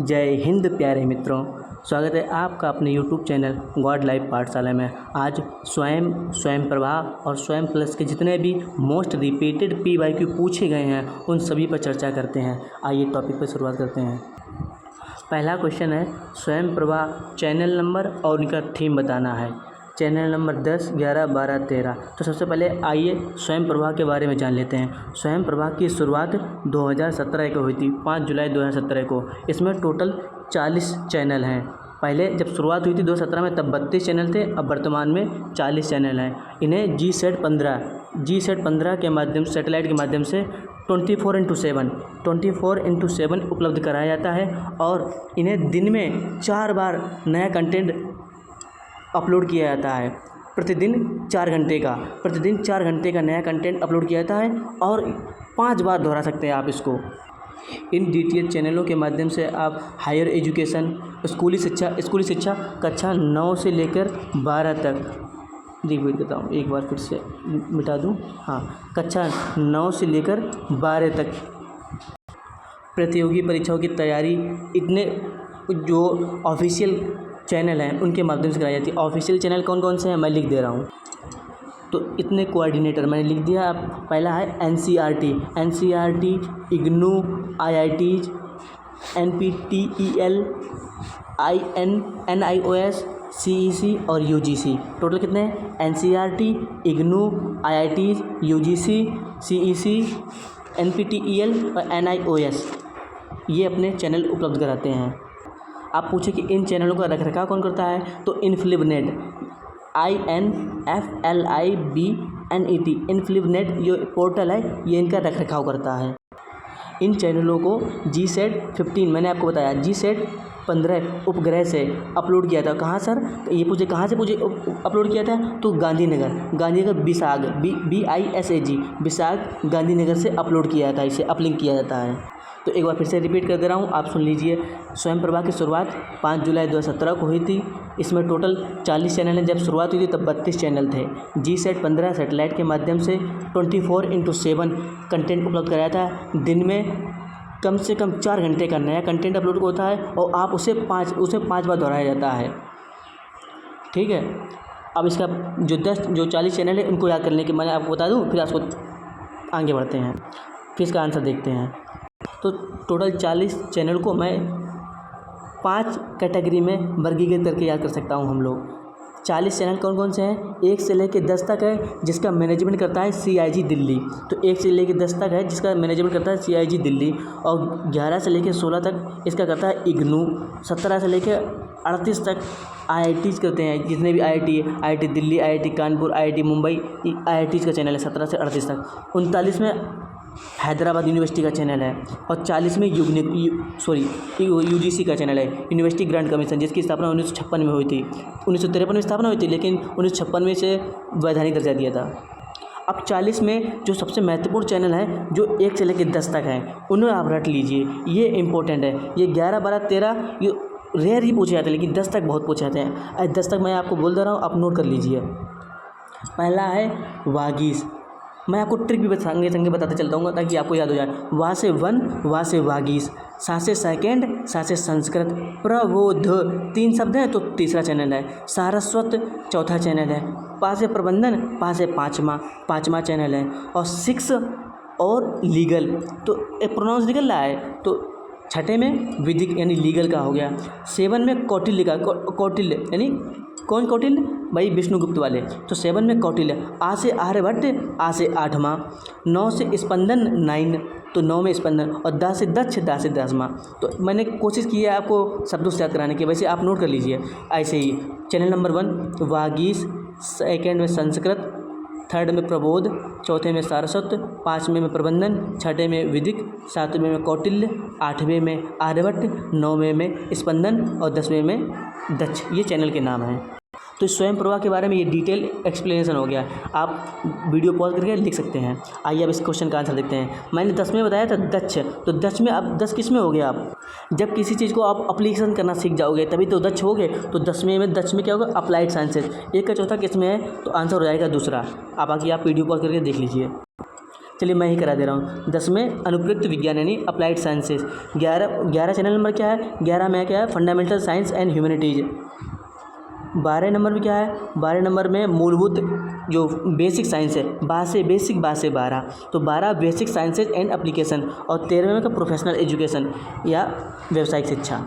जय हिंद प्यारे मित्रों, स्वागत है आपका अपने YouTube चैनल गॉड लाइफ पाठशाला में। आज स्वयं प्रभा और स्वयं प्लस के जितने भी मोस्ट रिपीटेड PYQ पूछे गए हैं उन सभी पर चर्चा करते हैं। आइए टॉपिक पर शुरुआत करते हैं। पहला क्वेश्चन है स्वयं प्रभा चैनल नंबर और उनका थीम बताना है। Channel number 10, 11, 12, 13। तो सबसे पहले आइए स्वयं प्रभा के बारे में जान लेते हैं। स्वयं प्रभा की शुरुआत 2017 को हुई थी, 5 जुलाई 2017 को। इसमें टोटल 40 चैनल हैं। पहले जब शुरुआत हुई थी 2017 में तब 32 चैनल थे, अब वर्तमान में 40 चैनल हैं। इन्हें GSAT 15 के माध्यम सैटेलाइट के माध्यम से 24x7 उपलब्ध कराया जाता है और इन्हें दिन में 4 बार नया कंटेंट अपलोड किया जाता है। प्रतिदिन 4 घंटे का नया कंटेंट अपलोड किया जाता है और 5 बार दोहरा सकते हैं आप इसको। इन DTH चैनलों के माध्यम से आप हायर एजुकेशन, स्कूली शिक्षा कक्षा 9 से लेकर 12 तक, रिपीट करता हूँ एक बार फिर से मिटा दूँ, हाँ, कक्षा 9 से लेकर 12 तक प्रतियोगी परीक्षाओं की तैयारी इतने जो ऑफिशियल चैनल हैं उनके माध्यम से कराई जाती है। ऑफिशियल चैनल कौन कौन से हैं मैं लिख दे रहा हूँ। तो इतने कोऑर्डिनेटर मैंने लिख दिया। अब पहला है NCERT, IGNOU, IITs, NPTEL, NIOS, CEC और UGC। टोटल कितने हैं? NCERT, IGNOU, IITs, UGC, CEC, NPTEL और NIOS ये अपने चैनल उपलब्ध कराते हैं। आप पूछे कि इन चैनलों का रखरखाव कौन करता है, तो इनफ्लिबनेट, INFLIBNET, इनफ्लिबनेट जो पोर्टल है ये इनका रखरखाव करता है। इन चैनलों को GSAT 15 मैंने आपको बताया, GSAT 15 उपग्रह से अपलोड किया था। कहाँ सर? ये पूछे कहाँ से अपलोड किया था, तो गांधीनगर विसाग BISAG विसाग गांधीनगर से अपलोड किया था। इसे अपलिंक किया जाता है। तो एक बार फिर से रिपीट कर दे रहा हूँ, आप सुन लीजिए। स्वयं प्रभा की शुरुआत 5 जुलाई 2017 को हुई थी। इसमें टोटल 40 चैनल हैं। जब शुरुआत हुई थी तब 32 चैनल थे। GSAT 15 सैटेलाइट के माध्यम से 24x7 कंटेंट उपलब्ध कराया था। दिन में कम से कम 4 घंटे का नया कंटेंट अपलोड होता है और आप उसे 5 बार दोहराया जाता है। ठीक है। अब इसका जो 40 चैनल है उनको याद करने के मैंने आपको बता दूँ, फिर आपको आगे बढ़ते हैं, फिर इसका आंसर देखते हैं। तो टोटल 40 चैनल को मैं 5 कैटेगरी में वर्गीकृत करके याद कर सकता हूँ। हम लोग 40 चैनल कौन कौन से हैं? 1 से लेकर 10 तक है जिसका मैनेजमेंट करता है CIG दिल्ली। तो 1 से लेकर 10 तक है जिसका मैनेजमेंट करता है CIG दिल्ली। और 11 से लेकर 16 तक इसका करता है IGNOU। 17 से लेकर 38 तक IITs करते हैं। जितने भी IIT Delhi, IIT Kanpur, IIT Mumbai, IITs का चैनल है 17 से 38 तक। 39 में हैदराबाद यूनिवर्सिटी का चैनल है और 40 में UGC का चैनल है, यूनिवर्सिटी ग्रांट कमीशन, जिसकी स्थापना 1956 में हुई थी। 1953 में स्थापना हुई थी लेकिन 1956 में इसे वैधानिक दर्जा दिया था। अब 40 में जो सबसे महत्वपूर्ण चैनल है जो 1 से लेकर 10 तक हैं उन्हें आप रट लीजिए, ये इंपॉर्टेंट है। ये 11, 12, 13 ये रेयर ही पूछे जाते हैं लेकिन 10 तक बहुत पूछे जाते हैं। 10 तक मैं आपको बोल दे रहा हूँ, आप नोट कर लीजिए। पहला है वागीश। मैं आपको ट्रिक भी संगे बताते चलता हूँ ताकि आपको याद हो जाए। वा से वन, वा से वागीश, सा से सेकेंड, सा से संस्कृत, प्रबोध 3 शब्द हैं तो तीसरा चैनल है। सारस्वत चौथा चैनल है। पा से प्रबंधन, पा से पाँचवा चैनल है। और 6 और लीगल, तो प्रोनाउंस निकल रहा है तो 6ठे में विधिक यानी लीगल का हो गया। 7 में कौटिल्य का, कौटिल्य यानी कौन कौटिल्य भाई? विष्णुगुप्त वाले। तो 7 में कौटिल्य। आ से आर्यभट्ट, आ से 8वां। 9 से स्पंदन 9, तो 9 में स्पंदन। और दा से दक्ष, दा से 10वां। तो मैंने कोशिश की है आपको शब्दों से याद कराने की, वैसे आप नोट कर लीजिए ऐसे ही। चैनल नंबर 1 वागीश, सेकेंड में संस्कृत, थर्ड में प्रबोध, चौथे में सारस्वत, 5वें में प्रबंधन, 6ठे में विधिक, 7वें में कौटिल्य, 8वें में आर्यभट्ट, 9वें में स्पंदन और 10वें में दक्ष। ये चैनल के नाम हैं। तो स्वयं प्रभा के बारे में ये डिटेल एक्सप्लेनेशन हो गया। आप वीडियो पॉज करके लिख सकते हैं। आइए अब इस क्वेश्चन का आंसर देखते हैं। मैंने 10 में बताया था दक्ष, तो दक्ष में अब 10 किस में हो गया? आप जब किसी चीज़ को आप अप्लीकेशन करना सीख जाओगे तभी तो दक्ष हो गए। तो 10वें में दक्ष में क्या होगा? Applied sciences. 1 का चौथा किस में है? तो आंसर हो जाएगा दूसरा। अब आगे आप वीडियो पॉज करके देख लीजिए। चलिए मैं ही करा दे रहा हूँ। 10 में अनुप्रयुक्त विज्ञान यानी अप्लाइड साइंसेज। 11 चैनल नंबर क्या है, 11 में क्या है, fundamental science and humanities. 12 number में क्या है, 12 नंबर में मूलभूत जो बेसिक साइंस है, बा से 12, तो 12 बेसिक साइंसेज एंड एप्लीकेशन। और 13वें में का प्रोफेशनल एजुकेशन या व्यावसायिक शिक्षा।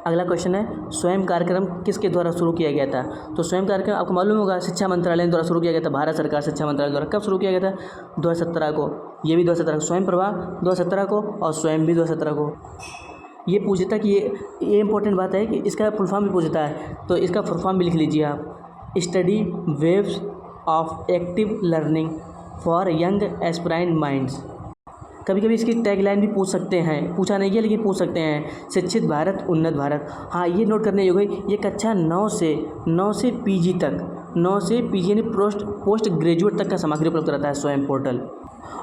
अगला क्वेश्चन है, स्वयं कार्यक्रम किसके द्वारा शुरू किया गया था। तो स्वयं कार्यक्रम आपको मालूम होगा शिक्षा मंत्रालय द्वारा शुरू किया गया था, भारत सरकार शिक्षा मंत्रालय द्वारा। कब शुरू किया गया था, 2017 को। ये भी 2017 को, स्वयं प्रभा 2017 को और स्वयं भी 2017 को। ये पूछता कि ये इंपॉर्टेंट बात है कि इसका फुल फॉर्म भी पूछता है, तो इसका फुल फॉर्म भी लिख लीजिए आप। Study waves of active learning for young aspiring minds. कभी कभी इसकी टैगलाइन भी पूछ सकते हैं, पूछा नहीं है लेकिन पूछ सकते हैं, शिक्षित भारत उन्नत भारत। हाँ, ये नोट करने योग्य है, ये कक्षा 9 से पीजी तक, 9 से पीजी यानी पोस्ट ग्रेजुएट तक का सामग्री उपलब्ध कराता है स्वयं पोर्टल।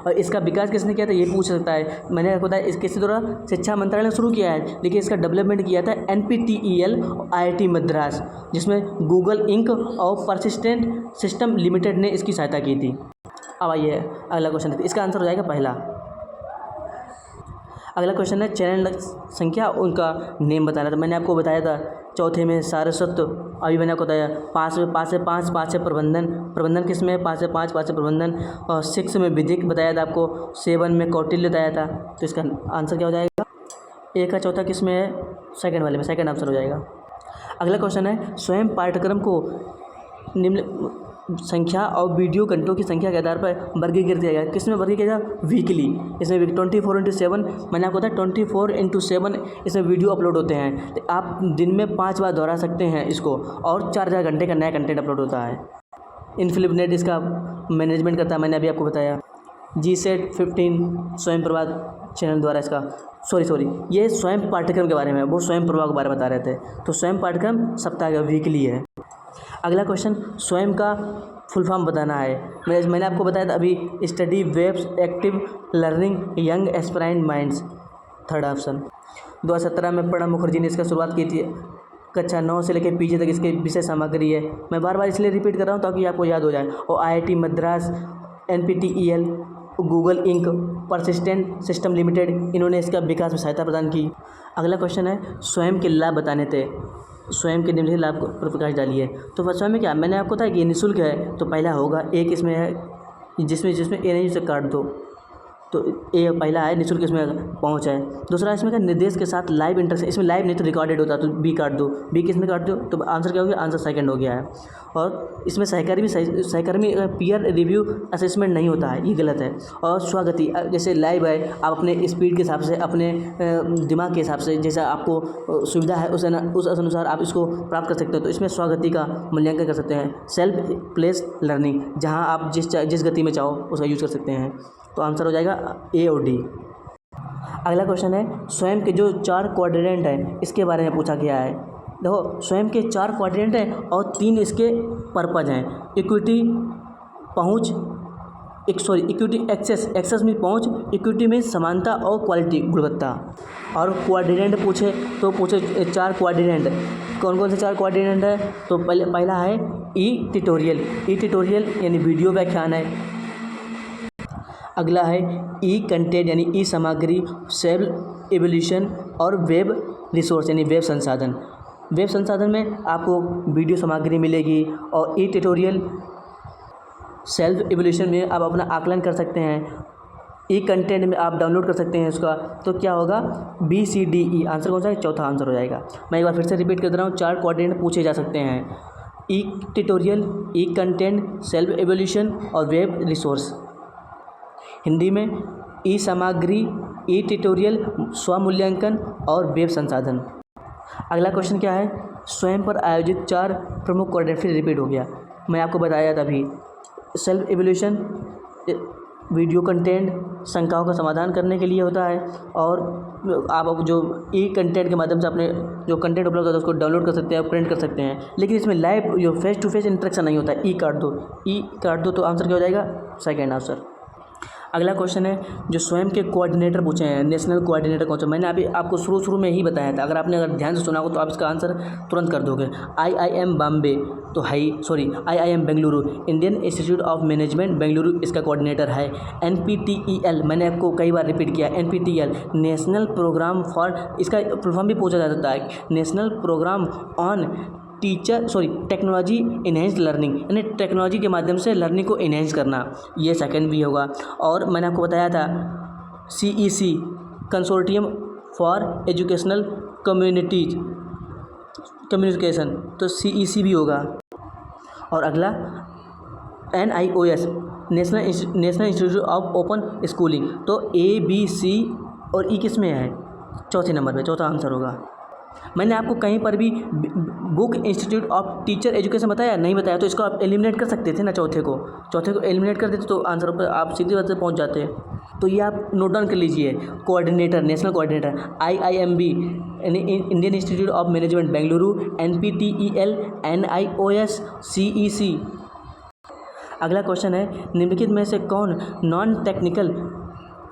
और इसका विकास किसने किया था, ये पूछ सकता है। मैंने आपको बताया इसके द्वारा शिक्षा मंत्रालय ने शुरू किया है, लेकिन इसका डेवलपमेंट किया था NPTEL IIT मद्रास, जिसमें गूगल इंक और परसिस्टेंट सिस्टम लिमिटेड ने इसकी सहायता की थी। अब आइए अगला क्वेश्चन, इसका आंसर हो जाएगा पहला। अगला क्वेश्चन है, चैनल संख्या उनका नेम बताना था। मैंने आपको बताया था चौथे में सारस्वत, अभी मैंने आपको बताया 5 से 5 से प्रबंधन किस में, 5 से 5 से प्रबंधन। और 6 में विधिक बताया था आपको, 7 में कौटिल्य बताया था। तो इसका आंसर क्या हो जाएगा, ए का चौथा किस में है, सेकंड वाले में, सेकंड आंसर हो जाएगा। अगला क्वेश्चन है, स्वयं पाठ्यक्रम को निम्न संख्या और वीडियो घंटों की संख्या के आधार पर वर्गीकृत किया गया। किस में वर्गीकृत किया गया, वीकली। इसमें 24/7, मैंने आपको बताया 24/7 इसमें वीडियो अपलोड होते हैं। तो आप दिन में 5 बार दोहरा सकते हैं इसको, और 4 घंटे का नया कंटेंट अपलोड होता है। इनफिलिपनेट इसका मैनेजमेंट करता है, मैंने अभी आपको बताया। GSET 15 स्वयं प्रभा चैनल द्वारा इसका, सॉरी ये स्वयं पाठ्यक्रम के बारे में, वो स्वयं प्रभा के बारे में बता रहे थे। तो स्वयं पाठ्यक्रम सप्ताह का वीकली है। अगला क्वेश्चन, स्वयं का फुल फॉर्म बताना है। मैंने आपको बताया था अभी, study waves active learning young aspiring minds, third option. 2017 में प्रणब मुखर्जी ने इसका शुरुआत की थी। कक्षा 9 से लेकर पीजी तक इसके विषय सामग्री है। मैं बार बार इसलिए रिपीट कर रहा हूँ ताकि आपको याद हो जाए। और IIT Madras, NPTEL, Google Inc, persistent system limited, इन्होंने इसका विकास में सहायता प्रदान की। अगला क्वेश्चन है, स्वयं के लाभ बताने थे। स्वयं के निम्नलिखित लाभ पर प्रकाश डालिए। तो स्वयं में क्या, मैंने आपको बताया कि ये निःशुल्क है, तो पहला होगा। एक इसमें है जिसमें ए नहीं, उसे काट दो, तो ए पहला है, निःशुल्क इसमें पहुँच है। दूसरा इसमें क्या, निर्देश के साथ लाइव इंटरेक्शन, इसमें लाइव नहीं तो रिकॉर्डेड होता, तो बी काट दो, बी किस में काट दो, तो आंसर क्या हो गया, आंसर सेकंड हो गया है। और इसमें सहकर्मी पीयर रिव्यू असेसमेंट नहीं होता है, ये गलत है। और स्वगति, जैसे लाइव है, आप अपने स्पीड के हिसाब से, अपने दिमाग के हिसाब से, जैसा आपको सुविधा है उस अनुसार आप इसको प्राप्त कर सकते हो। तो इसमें स्वगति का मूल्यांकन कर सकते हैं। सेल्फ प्लेस लर्निंग, जहाँ आप जिस गति में चाहो उसका यूज़ कर सकते हैं। तो आंसर हो जाएगा ए और डी। अगला क्वेश्चन है, स्वयं के जो 4 क्वाड्रेंट हैं इसके बारे में पूछा गया है। देखो, स्वयं के 4 क्वाड्रेंट हैं और 3 इसके पर्पज हैं। इक्विटी, पहुंच, इक्विटी एक्सेस में पहुंच, इक्विटी में समानता और क्वालिटी गुणवत्ता। और क्वाड्रेंट पूछे तो पूछे 4 क्वाड्रेंट, कौन कौन से 4 क्वाड्रेंट है, तो पहला है ई ट्यूटोरियल यानी वीडियो व्याख्यान है। अगला है ई कंटेंट यानी ई सामग्री, सेल्फ एवोल्यूशन और वेब रिसोर्स यानी वेब संसाधन। वेब संसाधन में आपको वीडियो सामग्री मिलेगी। और ई ट्यूटोरियल, सेल्फ एवोल्यूशन में आप अपना आकलन कर सकते हैं। ई कंटेंट में आप डाउनलोड कर सकते हैं उसका। तो क्या होगा, BCDE। आंसर कौन सा है, चौथा आंसर हो जाएगा। मैं एक बार फिर से रिपीट कर दे रहा हूँ, 4 क्वाड्रेंट पूछे जा सकते हैं। ई ट्यूटोरियल, ई कंटेंट, सेल्फ एवोल्यूशन और वेब रिसोर्स। हिंदी में ई सामग्री, ई ट्यूटोरियल, स्वमूल्यांकन और वेब संसाधन। अगला क्वेश्चन क्या है, स्वयं पर आयोजित 4 प्रमुख क्वाड्रेंट, फिर रिपीट हो गया। मैं आपको बताया था अभी, सेल्फ एवोल्यूशन वीडियो कंटेंट शंकाओं का समाधान करने के लिए होता है। और आप जो ई कंटेंट के माध्यम से अपने जो कंटेंट उपलब्ध होता है उसको डाउनलोड कर सकते हैं, प्रिंट कर सकते हैं। लेकिन इसमें लाइव जो फेस टू फेस इंटरेक्शन नहीं होता है, ई काट दो तो आंसर क्या हो जाएगा, सेकेंड आंसर। अगला क्वेश्चन है जो स्वयं के कोऑर्डिनेटर पूछे हैं, नेशनल कोऑर्डिनेटर कौन सा। मैंने अभी आपको शुरू में ही बताया था, अगर ध्यान से सुना हो तो आप इसका आंसर तुरंत कर दोगे। IIM बॉम्बे तो IIM Bengaluru, Indian Institute of Management Bengaluru इसका कोऑर्डिनेटर है। NPTEL मैंने आपको कई बार रिपीट किया, NPTEL नेशनल प्रोग्राम फॉर, इसका फुल फॉर्म भी पूछा जाता है, national programme on technology enhance learning, यानी टेक्नोलॉजी के माध्यम से लर्निंग को इनहेंस करना, ये सेकंड भी होगा। और मैंने आपको बताया था CEC consortium for educational communication, तो CEC भी होगा। और अगला NIOS national institute of open schooling, तो ABC और E किस में है, चौथे नंबर पे, चौथा आंसर होगा। मैंने आपको कहीं पर भी book institute of teacher education बताया नहीं बताया, तो इसको आप एलिमिनेट कर सकते थे ना, चौथे को एलिमिनेट कर देते तो आंसर पर आप सीधी बात से पहुंच जाते। तो ये आप नोट डाउन कर लीजिए, coordinator, national coordinator IIMB Indian Institute of Management Bengaluru, NPTEL, NIOS, CEC। अगला क्वेश्चन है निम्नलिखित में से कौन नॉन टेक्निकल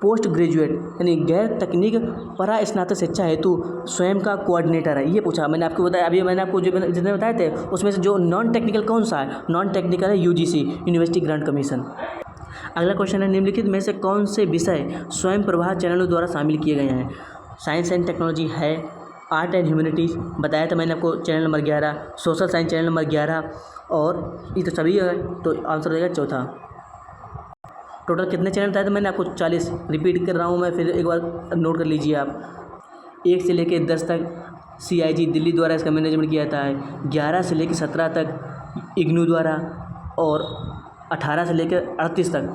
पोस्ट ग्रेजुएट यानी गैर तकनीक परा स्नातक शिक्षा हेतु स्वयं का कोऑर्डिनेटर है, ये पूछा। मैंने आपको बताया, अभी मैंने आपको जितने बताए थे उसमें से जो नॉन टेक्निकल कौन सा है, नॉन टेक्निकल है UGC यूनिवर्सिटी ग्रांट कमीशन। अगला क्वेश्चन है निम्नलिखित में से कौन से विषय स्वयं प्रभा चैनलों द्वारा शामिल किए गए हैं। साइंस एंड टेक्नोलॉजी है, आर्ट एंड ह्यूमैनिटीज़ बताया था मैंने आपको channel number 11, social science channel number 11, और ये तो सभी है, तो आंसर हो जाएगा चौथा। टोटल कितने चैनल बताए थे मैंने आपको, 40। रिपीट कर रहा हूँ मैं, फिर एक बार नोट कर लीजिए आप। 1 से लेकर 10 तक CIG दिल्ली द्वारा इसका मैनेजमेंट किया जाता है, 11 से लेकर 17 तक IGNOU द्वारा, और 18 से लेकर 38 तक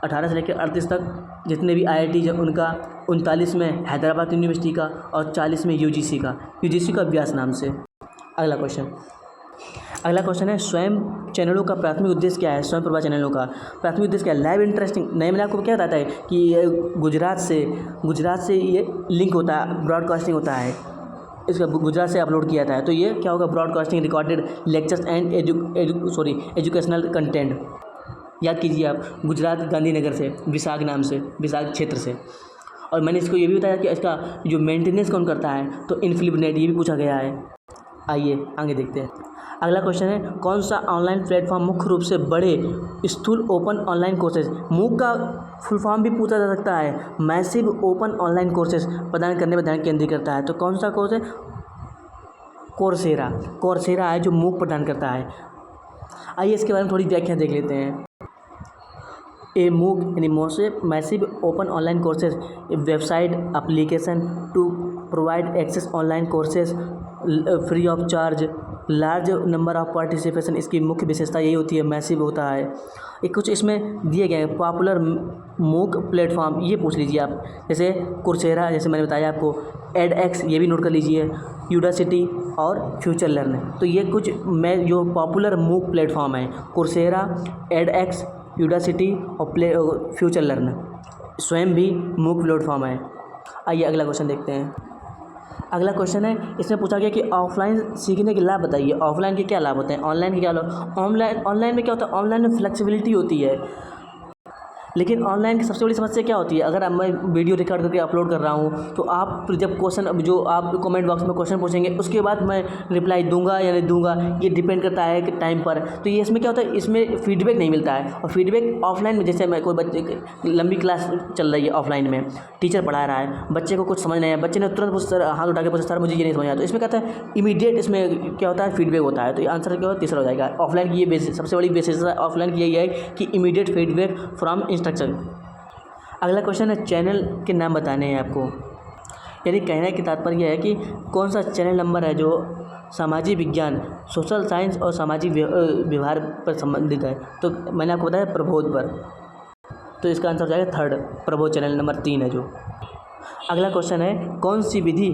18 से लेकर 38 तक जितने भी IIT जब उनका, 39 में हैदराबाद यूनिवर्सिटी का, और 40 में UGC का व्यास नाम से। अगला क्वेश्चन है स्वयं चैनलों का प्राथमिक उद्देश्य क्या है। स्वयं प्रभा चैनलों का प्राथमिक उद्देश्य क्या है, लाइव इंटरेस्टिंग। नए मैंने आपको क्या बताता है कि ये गुजरात से ये लिंक होता है, ब्रॉडकास्टिंग होता है, इसका गुजरात से अपलोड किया जाता है, तो ये क्या होगा, broadcasting recorded lectures and educational content. याद कीजिए आप, गुजरात गांधीनगर से, विशाख नाम से, विशाख क्षेत्र से। और मैंने इसको ये भी बताया कि इसका जो मेंटेनेंस कौन करता है, तो इनफिलिपनेट, ये भी पूछा गया है। आइए आगे देखते हैं। अगला क्वेश्चन है कौन सा ऑनलाइन प्लेटफॉर्म मुख्य रूप से बड़े स्थूल ओपन ऑनलाइन कोर्सेज, मूक का फुल फॉर्म भी पूछा जा सकता है, मैसिव ओपन ऑनलाइन कोर्सेज प्रदान करने पर ध्यान केंद्रित करता है। तो कौन सा कोर्स है, कोर्सेरा है जो मूक प्रदान करता है। आइए इसके बारे में थोड़ी व्याख्या देख लेते हैं। ए मूक यानी massive open online courses, website application to provide access online courses free of charge, large number of participation. इसकी मुख्य विशेषता यही होती है, मैसिव होता है। एक कुछ इसमें दिए गए हैं पॉपुलर मूक प्लेटफॉर्म, ये पूछ लीजिए आप, जैसे कोर्सेरा, जैसे मैंने बताया आपको, एडएक्स, ये भी नोट कर लीजिए, यूडासिटी और फ्यूचर लर्न। तो ये कुछ जो पॉपुलर मूक प्लेटफॉर्म है, कोर्सेरा, एडएक्स, यूडासिटी और फ्यूचर लर्न, स्वयं भी मूक प्लेटफॉर्म है। आइए अगला क्वेश्चन देखते हैं। अगला क्वेश्चन है, इसमें पूछा गया कि ऑफलाइन सीखने के लाभ बताइए। ऑफलाइन के क्या लाभ होते हैं, ऑनलाइन के क्या लाभ। ऑनलाइन में क्या होता है, ऑनलाइन में फ्लेक्सिबिलिटी होती है, लेकिन ऑनलाइन की सबसे बड़ी समस्या क्या होती है, अगर अब मैं वीडियो रिकॉर्ड करके अपलोड कर रहा हूँ तो आप जब क्वेश्चन, जो आप कमेंट बॉक्स में क्वेश्चन पूछेंगे उसके बाद मैं रिप्लाई दूंगा या नहीं दूंगा, ये डिपेंड करता है कि टाइम पर। तो ये इसमें क्या होता है, इसमें फीडबैक नहीं मिलता है। और फीडबैक ऑफलाइन में, जैसे मैं कोई बच्चे, लंबी क्लास चल रही है ऑफलाइन में, टीचर पढ़ा रहा है, बच्चे को कुछ समझ नहीं है, बच्चे ने तुरंत सर हाथ उठा के पूछा सर मुझे ये नहीं समझ आया, तो इसमें कहता है इमीडिएट, इसमें क्या होता है, फीडबैक होता है। तो ये आंसर क्या होगा, तीसरा हो जाएगा। ऑफलाइन की ये सबसे बड़ी विशेषता ऑफलाइन की यही है कि इमीडिएट फीडबैक फ्रॉम इंस्ट्रक्टर। अगला क्वेश्चन है व्यक्तिगत के नाम बताने हैं आपको, यानी कहने की तात्पर्य है कि कौन सा चैनल नंबर है जो सामाजिक विज्ञान, सोशल साइंस और सामाजिक व्यवहार पर संबंधित है। तो मैंने आपको बताया प्रबोध पर, तो इसका आंसर हो जाएगा थर्ड, प्रबोध चैनल नंबर 3 है जो। अगला क्वेश्चन है कौन सी विधि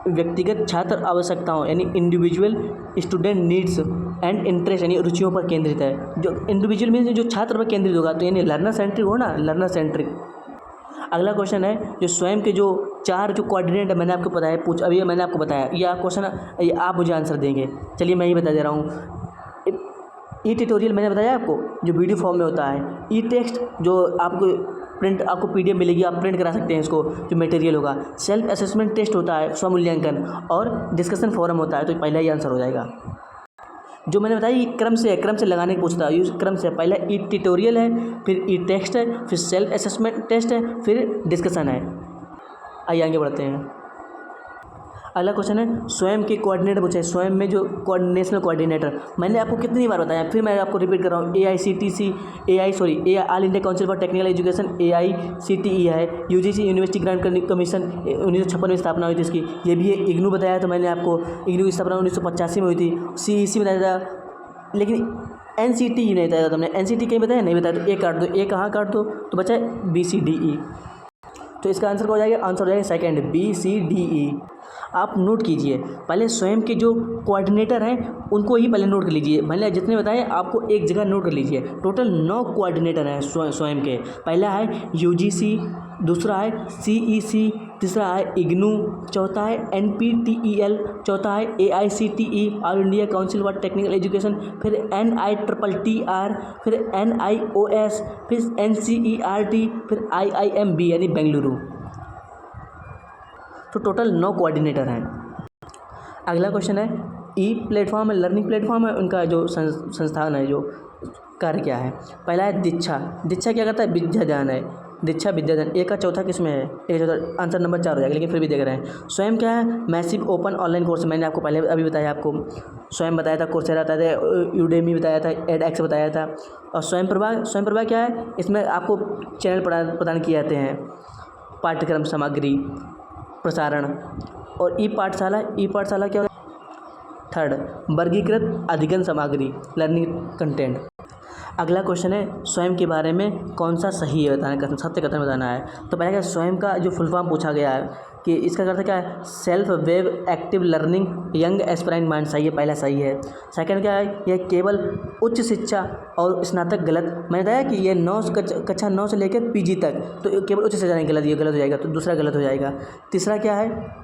व्यक्तिगत छात्र आवश्यकताओं यानी individual student needs and interest यानी रुचियों पर केंद्रित है। जो इंडिविजुअल मीन्स जो छात्र पर केंद्रित होगा, तो यानी लर्नर सेंट्रिक हो ना, लर्नर सेंट्रिक। अगला क्वेश्चन है जो स्वयं के जो 4 जो कोऑर्डिनेट है, मैंने आपको बताया, अभी मैंने आपको बताया, यह क्वेश्चन आप मुझे आंसर देंगे। चलिए मैं ही बता दे रहा हूँ। ई ट्यूटोरियल मैंने बताया आपको जो वीडियो फॉर्म में होता है, ई टेक्स्ट जो आपको PDF मिलेगी, आप प्रिंट करा सकते हैं इसको, जो मटेरियल होगा। सेल्फ असेसमेंट टेस्ट होता है, स्वमूल्यांकन, और डिस्कशन फोरम होता है। तो पहला ही आंसर हो जाएगा। जो मैंने बताया ये क्रम से लगाने की पूछता है, क्रम से पहला ई ट्यूटोरियल है, फिर ई टेक्स्ट है, फिर सेल्फ असेसमेंट टेस्ट है, फिर डिस्कशन है। आइए आगे बढ़ते हैं। अगला क्वेश्चन है स्वयं के कोऑर्डिनेटर पूछा है। स्वयं में जो नेशनल कोऑर्डिनेटर, मैंने आपको कितनी बार बताया, फिर मैं आपको रिपीट कर रहा हूँ। All India council for technical education AICTE है। UGC यूनिवर्सिटी ग्रांट कमीशन 1956 में स्थापना हुई थी इसकी। ये भी है। इग्नू बताया था मैंने आपको, इग्नू की स्थापना 1985 में हुई थी। CEC बताया था, लेकिन NCT नहीं बताया था तुमने। NCT कहीं बताया नहीं बताया, तो ए काट दो। ए कहाँ काट दो, तो बचा है BCDE। तो इसका आंसर क्या हो जाएगा? आंसर हो जाएगा सेकंड, BCDE। आप नोट कीजिए, पहले स्वयं के जो कोऑर्डिनेटर हैं उनको ही पहले नोट कर लीजिए। मैंने जितने बताए आपको एक जगह नोट कर लीजिए। टोटल 9 कोऑर्डिनेटर हैं स्वयं के। पहला है UGC, दूसरा है CEC, तीसरा है इग्नू, चौथा है NPTEL, चौथा है AICTE all India council for technical education, फिर NITTR, फिर NIOS, फिर NCERT, फिर IIMB यानी बेंगलुरु। तो टोटल 9 कोऑर्डिनेटर हैं। अगला क्वेश्चन है ई प्लेटफॉर्म है, लर्निंग प्लेटफॉर्म है, उनका जो संस्थान है, जो कार्य क्या है। पहला है दीक्षा। दीक्षा क्या करता है? विद्यादान है। दीक्षा विद्यादान। एक का चौथा किसमें है? एक चौथा, आंसर नंबर 4 हो जाएगा, लेकिन फिर भी देख रहे हैं। स्वयं क्या है? Massive open online course. मैंने आपको पहले अभी बताया, आपको स्वयं बताया था, कोर्सेरा बताया था, यूडेमी बताया था, एडएक्स बताया था। और स्वयं प्रभा क्या है? इसमें आपको चैनल प्रदान किए जाते हैं, पाठ्यक्रम सामग्री प्रसारण। और ई पाठशाला क्या होता है? थर्ड, वर्गीकृत अधिगम सामग्री, लर्निंग कंटेंट। अगला क्वेश्चन है स्वयं के बारे में कौन सा सही है बताना, सत्य कथन बताना है। तो पहले क्या, स्वयं का जो फुल फॉर्म पूछा गया है कि इसका अर्थ क्या है? Self wave active learning young aspirant mind. सही है, पहला सही है। सेकंड क्या है? यह केवल उच्च शिक्षा और स्नातक। गलत। मैंने बताया कि ये कक्षा 9 से लेकर PG तक, तो केवल उच्च शिक्षा नहीं, गलत, ये गलत हो जाएगा, तो दूसरा गलत हो जाएगा। तीसरा क्या है?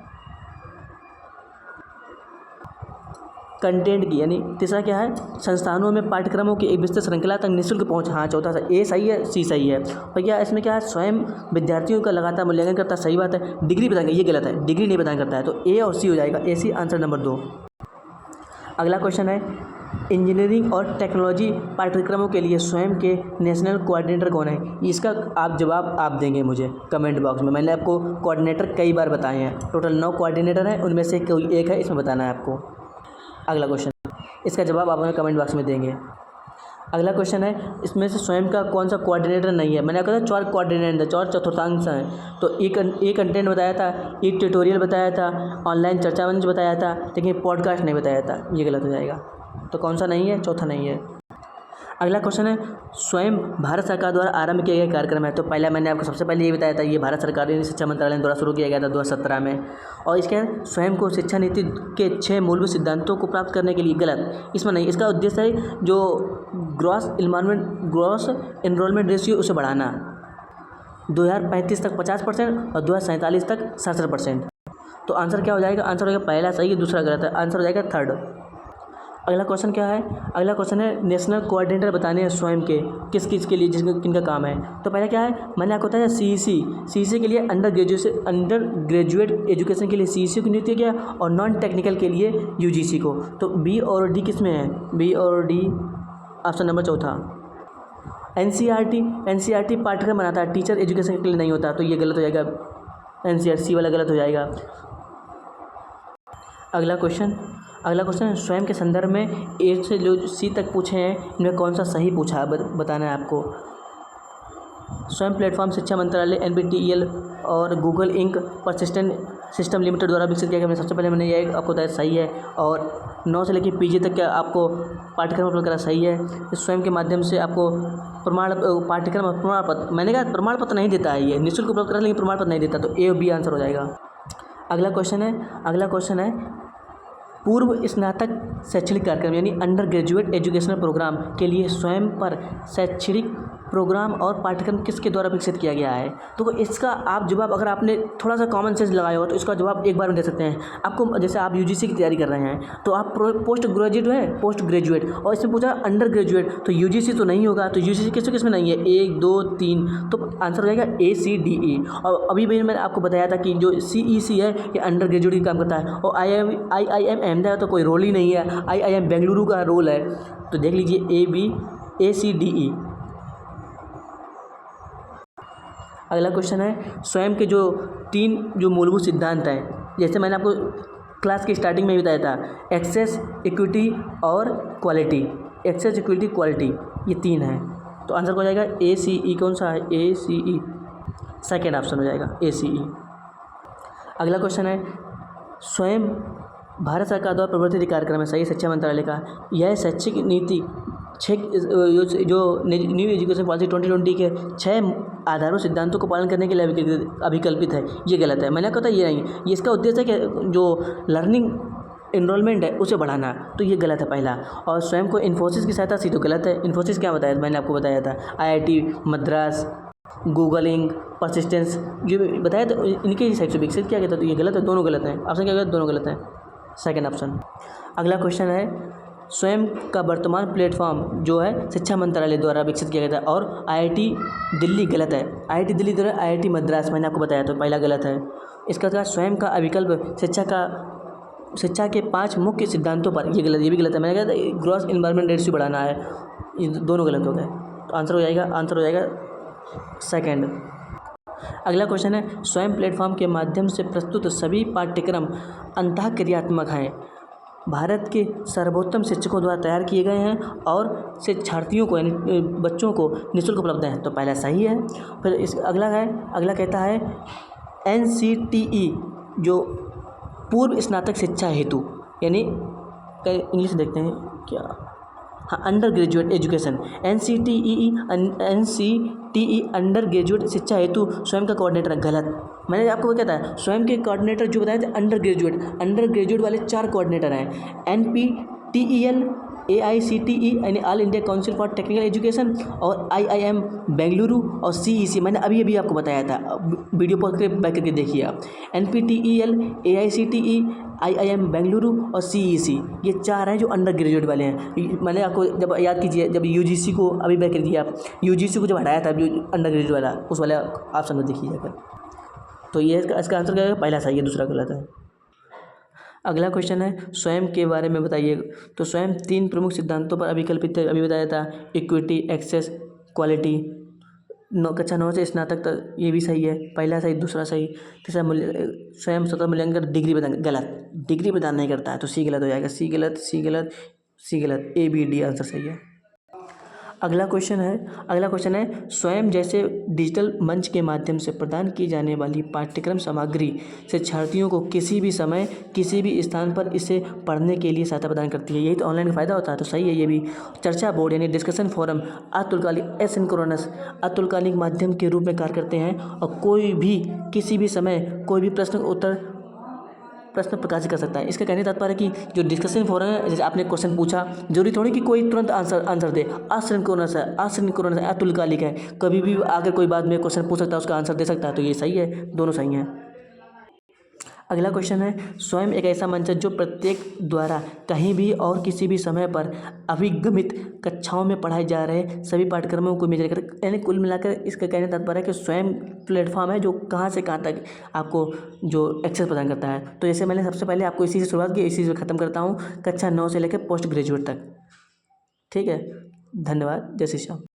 कंटेंट की, यानी तीसरा क्या है? संस्थानों में पाठ्यक्रमों की एक विस्तृत श्रृंखला तक निःशुल्क पहुंच। हाँ, चौथा ए सही है, C सही है। और क्या इसमें क्या है? स्वयं विद्यार्थियों का लगातार मूल्यांकन करता है। सही बात है। डिग्री प्रदान, ये गलत है, डिग्री नहीं प्रदान करता है, तो A और C हो जाएगा। AC answer number 2। अगला क्वेश्चन है इंजीनियरिंग और टेक्नोलॉजी पाठ्यक्रमों के लिए स्वयं के नेशनल कोऑर्डिनेटर कौन है? इसका आप जवाब आप देंगे मुझे कमेंट बॉक्स में। मैंने आपको कोऑर्डिनेटर कई बार बताए हैं। टोटल 9 कोऑर्डिनेटर हैं, उनमें से कोई एक है, इसमें बताना है आपको। अगला क्वेश्चन, इसका जवाब आप हमें कमेंट बॉक्स में देंगे। अगला क्वेश्चन है इसमें से स्वयं का कौन सा कोऑर्डिनेटर नहीं है? मैंने आपको कहा 4 कोऑर्डिनेटर, 4 चतुर्थांश हैं। तो ई कंटेंट बताया था, ई ट्यूटोरियल बताया था, ऑनलाइन चर्चा मंच बताया था, लेकिन पॉडकास्ट नहीं बताया था, ये गलत हो जाएगा। तो कौन सा नहीं है? चौथा नहीं है। अगला क्वेश्चन है स्वयं भारत सरकार द्वारा आरंभ किया गया कार्यक्रम है। तो पहला मैंने आपको सबसे पहले ये बताया था, ये भारत सरकार शिक्षा मंत्रालय द्वारा शुरू किया गया था 2017 में। और इसके स्वयं को शिक्षा नीति के 6 मूलभूत सिद्धांतों को प्राप्त करने के लिए, गलत, इसमें नहीं। इसका उद्देश्य है जो ग्रॉस एनरोलमेंट रेशियो उसे बढ़ाना, 2035 तक 50% और 2047 तक 67%। तो आंसर क्या हो जाएगा? आंसर हो जाएगा पहला सही है, दूसरा गलत है, आंसर हो जाएगा थर्ड। अगला क्वेश्चन क्या है? अगला क्वेश्चन है नेशनल कोऑर्डिनेटर बताने हैं स्वयं के, किस के लिए, किनका काम है। तो पहला क्या है? मैंने आपको बताया CEC के लिए अंडर ग्रेजुएट एजुकेशन के लिए CEC को नियुक्त किया, और नॉन टेक्निकल के लिए UGC को। तो B और D किस में है? B और D ऑप्शन नंबर चौथा। NCERT पाठ्यक्रम बनाता है, टीचर एजुकेशन के लिए नहीं होता, तो ये गलत हो जाएगा, NCERT वाला गलत हो जाएगा। अगला क्वेश्चन है स्वयं के संदर्भ में A से जो C तक पूछे हैं, इनमें कौन सा सही पूछा है बताना है आपको। स्वयं प्लेटफॉर्म शिक्षा मंत्रालय NPTEL और Google Inc persistent system limited द्वारा विकसित किया गया। सबसे पहले मैंने ये आपको बताया सही है। और 9 से लेकर PG तक का आपको पाठ्यक्रम उपलब्ध करा, सही है। स्वयं के माध्यम से आपको पाठ्यक्रम प्रमाण पत्र, मैंने कहा प्रमाण पत्र नहीं देता है, ये निःशुल्क उपलब्ध करा, लेकिन प्रमाण पत्र नहीं देता, तो A और B आंसर हो जाएगा। अगला क्वेश्चन है पूर्व स्नातक शैक्षणिक कार्यक्रम यानी अंडर ग्रेजुएट एजुकेशनल प्रोग्राम के लिए स्वयं पर शैक्षणिक प्रोग्राम और पाठ्यक्रम किसके द्वारा विकसित किया गया है? तो इसका आप जवाब, अगर आपने थोड़ा सा कॉमन सेंस लगाया हो तो इसका जवाब एक बार में दे सकते हैं। आपको जैसे आप यूजीसी की तैयारी कर रहे हैं तो आप पोस्ट ग्रेजुएट और इसमें पूछा अंडर ग्रेजुएट, तो यूजीसी तो नहीं होगा, तो यूजीसी किस में नहीं है? 1 2 3, तो आंसर हो जाएगा ACDE। और अभी भी मैंने आपको बताया था कि जो CEC है ये अंडर ग्रेजुएट की काम करता है, और IIM अहमदाबाद तो कोई रोल ही नहीं है, IIM बेंगलुरु का रोल है। तो देख लीजिए ACDE। अगला क्वेश्चन है, स्वयं के जो 3 जो मूलभूत सिद्धांत हैं, जैसे मैंने आपको क्लास की स्टार्टिंग में ही बताया था, एक्सेस, इक्विटी और क्वालिटी। एक्सेस, इक्विटी, क्वालिटी, ये 3 हैं। तो आंसर हो जाएगा ACE। कौन सा है? ACE, सेकेंड ऑप्शन हो जाएगा ACE। अगला क्वेश्चन है, स्वयं भारत सरकार द्वारा प्रवर्तित कार्यक्रम है, सही शिक्षा मंत्रालय का, यह शैक्षिक नीति जो न्यू एजुकेशन पॉलिसी 2020 के 6 आधारभूत सिद्धांतों को पालन करने के लिए अभिकल्पित है, ये गलत है। मैंने कहा था ये नहीं, ये इसका उद्देश्य है कि जो लर्निंग एनरोलमेंट है उसे बढ़ाना, तो ये गलत है पहला। और स्वयं को इन्फोसिस की सहायता से, तो गलत है। इन्फोसिस क्या बताया मैंने आपको बताया था, IIT Madras, Google Inc, persistence, जो बताया था इनके हिसाब से विकसित किया गया था, तो ये गलत है, दोनों गलत हैं। ऑप्शन क्या गलत? दोनों गलत हैं, सेकेंड ऑप्शन। अगला क्वेश्चन है, स्वयं का वर्तमान प्लेटफॉर्म जो है शिक्षा मंत्रालय द्वारा विकसित किया गया था, और IIT दिल्ली गलत है। IIT दिल्ली द्वारा IIT मद्रास, मैंने आपको बताया, तो पहला गलत है। इसका था स्वयं का अविकल्प शिक्षा के 5 मुख्य सिद्धांतों पर, ये गलत, ये भी गलत है। मैंने कहा था ग्रॉस इन्वायरमेंट रेशियो बढ़ाना है, ये दोनों गलत हो गए। तो आंसर हो जाएगा सेकेंड। अगला क्वेश्चन है, स्वयं प्लेटफॉर्म के माध्यम से प्रस्तुत सभी पाठ्यक्रम अंतःक्रियात्मक हैं, भारत के सर्वोत्तम शिक्षकों द्वारा तैयार किए गए हैं और शिक्षार्थियों को यानी बच्चों को निःशुल्क उपलब्ध हैं, तो पहला सही है। फिर अगला कहता है NCTE जो पूर्व स्नातक शिक्षा हेतु, यानी इंग्लिश देखते हैं क्या, हाँ, under graduate education, NCTE under graduate शिक्षा हेतु स्वयं का कोऑर्डिनेटर, गलत। मैंने आपको क्या बताया, स्वयं के कोऑर्डिनेटर जो बताए थे अंडर ग्रेजुएट वाले 4 कोऑर्डिनेटर हैं, NPTEL, AICTE यानी all India council for technical education, और IIM बेंगलुरु, और CEC मैंने अभी आपको बताया था, वीडियो पॉज करके बैक करके देखिए आप। NPTEL, AICTE, IIM बेंगलुरु और CEC, ये 4 हैं जो अंडर ग्रेजुएट वाले हैं। मैंने आपको जब याद कीजिए, जब UGC को अभी बैक कर दिया, आप UGC को जब हटाया था अंडर ग्रेजुएट वाला, उस वाला ऑप्शन में देखिए जाकर। तो ये इसका आंसर क्या है? पहला सही है, दूसरा गलत है। अगला क्वेश्चन है, स्वयं के बारे में बताइए। तो स्वयं 3 प्रमुख सिद्धांतों पर अभिकल्पित है, अभी बताया था, इक्विटी, एक्सेस, क्वालिटी। कक्षा 9 से स्नातक तक, ये भी सही है, पहला सही, दूसरा सही। तीसरा स्वयं स्वतः मूल्यांकन डिग्री प्रदान, गलत, डिग्री प्रदान नहीं करता है, तो C गलत हो जाएगा। C गलत, ABD आंसर सही है। अगला क्वेश्चन है, स्वयं जैसे डिजिटल मंच के माध्यम से प्रदान की जाने वाली पाठ्यक्रम सामग्री शिक्षार्थियों को किसी भी समय किसी भी स्थान पर इसे पढ़ने के लिए सहायता प्रदान करती है, यही तो ऑनलाइन का फ़ायदा होता है, तो सही है ये भी। चर्चा बोर्ड यानी डिस्कशन फोरम अतुल्यकालिक एसिंक्रोनस अतुल्यकालिक माध्यम के रूप में कार्य करते हैं, और कोई भी किसी भी समय कोई भी प्रश्न प्रकाशित कर सकता है। इसका कहने का तात्पर्य है कि जो डिस्कशन फोरम है, जैसे आपने क्वेश्चन पूछा, जरूरी थोड़ी कि कोई तुरंत आंसर दे, असिंक्रोनस है, अतुल्यकालिक है, कभी भी आकर कोई बाद में क्वेश्चन पूछ सकता है, उसका आंसर दे सकता है, तो ये सही है, दोनों सही हैं। अगला क्वेश्चन है, स्वयं एक ऐसा मंच है जो प्रत्येक द्वारा कहीं भी और किसी भी समय पर अभिगमित कक्षाओं में पढ़ाए जा रहे सभी पाठ्यक्रमों को मेजर कर, यानी कुल मिलाकर इसका कहने का तात्पर्य है कि स्वयं प्लेटफॉर्म है जो कहाँ से कहाँ तक आपको जो एक्सेस प्रदान करता है। तो जैसे मैंने सबसे पहले आपको इसी से शुरुआत की, इसी से ख़त्म करता हूँ, कक्षा 9 से लेकर पोस्ट ग्रेजुएट तक। ठीक है, धन्यवाद, जय श्री श्याम।